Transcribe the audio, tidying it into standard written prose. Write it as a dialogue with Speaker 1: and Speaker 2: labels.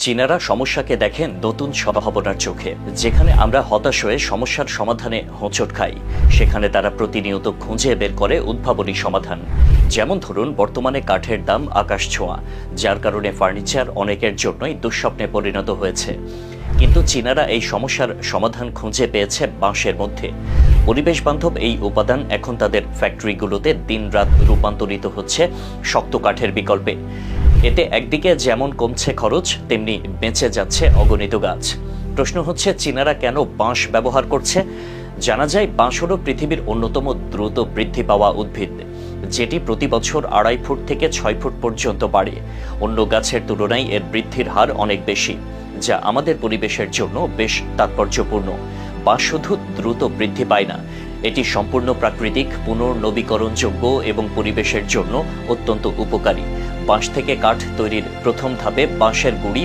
Speaker 1: চীনারা সমস্যাকে দেখেন নতুন সম্ভাবনার চোখে। যেখানে আমরা হতাশ হয়ে সমস্যার সমাধানে হোঁচট খাই, সেখানে তারা প্রতিনিয়ত খুঁজে বের করে উদ্ভাবনী সমাধান। যেমন ধরুন, বর্তমানে কাঠের দাম আকাশ ছোঁয়া, যার কারণে ফার্নিচার অনেকের জন্যই দুঃস্বপ্নে পরিণত হয়েছে। কিন্তু চীনারা এই সমস্যার সমাধান খুঁজে পেয়েছে বাঁশের মধ্যে। পরিবেশ বান্ধব এই উপাদান এখন তাদের ফ্যাক্টরিগুলোতে দিনরাত রূপান্তরিত হচ্ছে শক্ত কাঠের বিকল্পে। এতে একদিকে যেমন কমছে খরচ, তেমনি বেঁচে যাচ্ছে অগণিত গাছ। প্রশ্ন হচ্ছে, চীনারা কেন বাঁশ ব্যবহার করছে? জানা যায়, বাঁশ হল পৃথিবীর অন্যতম দ্রুত বৃদ্ধি পাওয়া উদ্ভিদ, যেটি প্রতি বছর 2.5 ফুট থেকে 6 ফুট পর্যন্ত বাড়ে। অন্য গাছের তুলনায় এর বৃদ্ধির হার অনেক বেশি, যা আমাদের পরিবেশের জন্য বেশ তাৎপর্যপূর্ণ। বাঁশ শুধু দ্রুত বৃদ্ধি পায় না, এটি সম্পূর্ণ প্রাকৃতিক, পুনর্নবীকরণযোগ্য এবং পরিবেশের জন্য অত্যন্ত উপকারী। বাঁশ থেকে কাঠ তৈরির প্রথম ধাপে বাঁশের গুঁড়ি